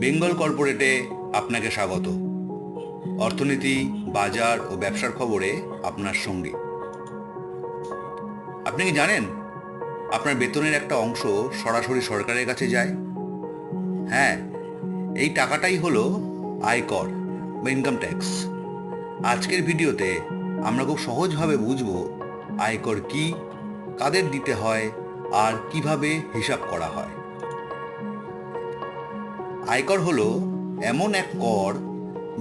বেঙ্গল কর্পোরেটে আপনাকে স্বাগত। অর্থনীতি, বাজার ও ব্যবসার খবরে আপনার সঙ্গে। আপনি কি জানেন আপনার বেতনের একটা অংশ সরাসরি সরকারের কাছে যায়? হ্যাঁ, এই টাকাটাই হলো আয়কর বা ইনকাম ট্যাক্স। আজকের ভিডিওতে আমরা খুব সহজভাবে বুঝব আয়কর কি, কাদের দিতে হয় আর কিভাবে হিসাব করা হয়। আয়কর হলো এমন এক কর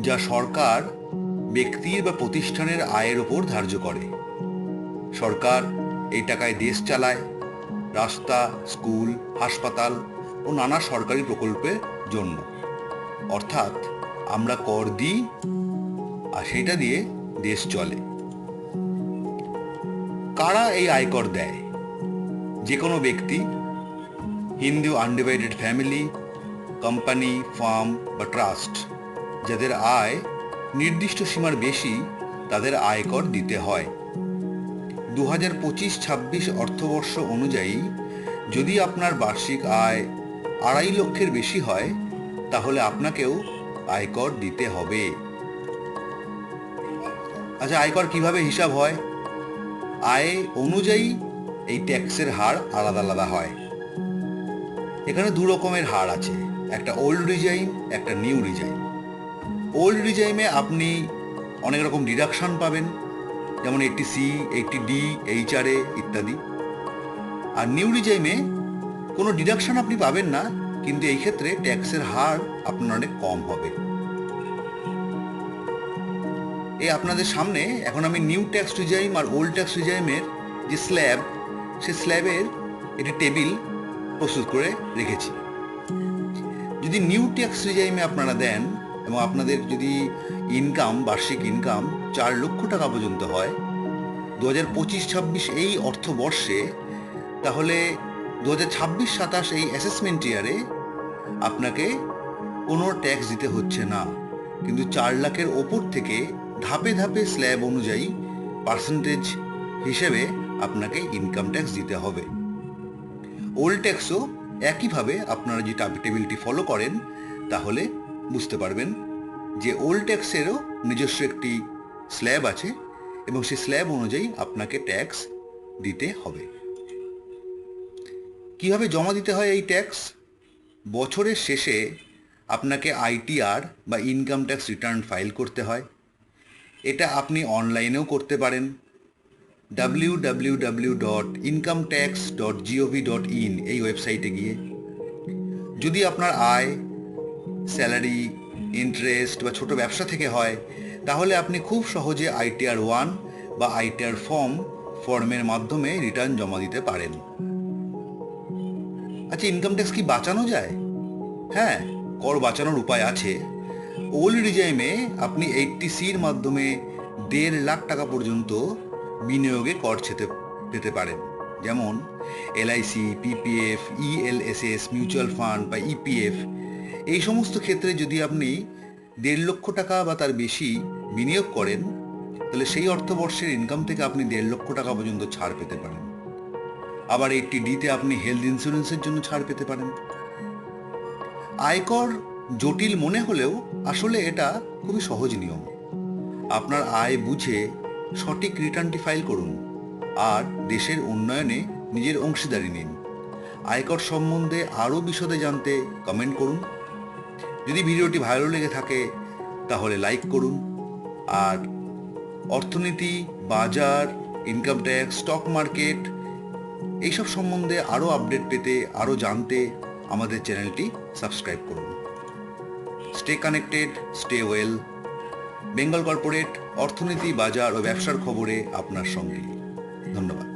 যা সরকার ব্যক্তির বা প্রতিষ্ঠানের আয়ের ওপর ধার্য করে। সরকার এই টাকায় দেশ চালায়, রাস্তা, স্কুল, হাসপাতাল ও নানা সরকারি প্রকল্পের জন্য। অর্থাৎ আমরা কর দিই আর সেটা দিয়ে দেশ চলে। কারা এই আয়কর দেয়? যে কোনো ব্যক্তি, Hindu undivided family, company, farm বা ট্রাস্ট যাদের আয় নির্দিষ্ট সীমার বেশি, তাদের আয়কর দিতে হয়। 2025-26 অর্থবর্ষ অনুযায়ী যদি আপনার বার্ষিক আয় 2.5 লক্ষের বেশি হয়, তাহলে আপনাকেও আয়কর দিতে হবে। আচ্ছা, আয়কর কিভাবে হিসাব হয়? আয় অনুযায়ী এই ট্যাক্সের হার আলাদা আলাদা হয়। এখানে দু রকমের হার আছে, একটা ওল্ড রিজাইম, একটা নিউ রিজাইম। ওল্ড রিজাইমে আপনি অনেক রকম ডিডাকশন পাবেন, যেমন 80C, 80D, HRA ইত্যাদি। আর নিউ রিজাইমে কোনো ডিডাকশন আপনি পাবেন না, কিন্তু এই ক্ষেত্রে ট্যাক্সের হার আপনার অনেক কম হবে। এই আপনাদের সামনে এখন আমি নিউ ট্যাক্স রিজাইম আর ওল্ড ট্যাক্স রিজাইমের যে স্ল্যাব, সেই স্ল্যাবের একটি টেবিল প্রস্তুত করে রেখেছি। যদি নিউ ট্যাক্স রিজাইমে আপনারা দেন এবং আপনাদের যদি ইনকাম, বার্ষিক ইনকাম 4 লক্ষ টাকা পর্যন্ত হয় 2025-26 এই অর্থবর্ষে, তাহলে 2026-27 এই অ্যাসেসমেন্ট ইয়ারে আপনাকে কোনো ট্যাক্স দিতে হচ্ছে না, কিন্তু 4 লাখের ওপর থেকে ধাপে ধাপে স্ল্যাব অনুযায়ী পার্সেন্টেজ হিসেবে আপনাকে ইনকাম ট্যাক্স দিতে হবে। ওল্ড ট্যাক্সও একইভাবে আপনারা যে টেবিলটি ফলো করেন, তাহলে বুঝতে পারবেন যে ওল্ড ট্যাক্সেরও নিজস্ব একটি স্ল্যাব আছে এবং সেই স্ল্যাব অনুযায়ী আপনাকে ট্যাক্স দিতে হবে। কিভাবে জমা দিতে হয় এই ট্যাক্স? বছরের শেষে আপনাকে ITR বা ইনকাম ট্যাক্স রিটার্ন ফাইল করতে হয়। এটা আপনি অনলাইনেও করতে পারেন, www.incometax.gov.in এই ওয়েবসাইটে গিয়ে। যদি আপনার আয়, স্যালারি, ইন্টারেস্ট বা ছোট ব্যবসা থেকে হয়, তাহলে আপনি খুব সহজে ITR 1 বা ITR ফর্মের মাধ্যমে রিটার্ন জমা দিতে পারেন। আচ্ছা, ইনকাম ট্যাক্স কি বাঁচানো যায়? হ্যাঁ, কর বাঁচানোর উপায় আছে। ওল্ড রিজাইমে আপনি 80Cর মাধ্যমে 1.5 লাখ টাকা পর্যন্ত বিনিয়োগে কর পেতে পারেন, যেমন LIC, PPF, ELSS, mutual fund বা EPF। এই সমস্ত ক্ষেত্রে যদি আপনি 1.5 লক্ষ টাকা বা তার বেশি বিনিয়োগ করেন, তাহলে সেই অর্থবর্ষের ইনকাম থেকে আপনি 1.5 লক্ষ টাকা পর্যন্ত ছাড় পেতে পারেন। আবার 80Dতে আপনি হেলথ ইন্স্যুরেন্সের জন্য ছাড় পেতে পারেন। আয়কর জটিল মনে হলেও আসলে এটা খুবই সহজ নিয়ম। আপনার আয় বুঝে সঠিক রিটার্নটি ফাইল করুন আর দেশের উন্নয়নে নিজের অংশীদারি নিন। আয়কর সম্বন্ধে আরও বিশদে জানতে কমেন্ট করুন। যদি ভিডিওটি ভালো লেগে থাকে তাহলে লাইক করুন। আর অর্থনীতি, বাজার, ইনকাম ট্যাক্স, স্টক মার্কেট এইসব সম্বন্ধে আরও আপডেট পেতে, আরও জানতে আমাদের চ্যানেলটি সাবস্ক্রাইব করুন। Stay connected, stay well. Bengal corporate, অর্থনীতি, বাজার ও ব্যবসার খবরে আপনার সঙ্গে। ধন্যবাদ।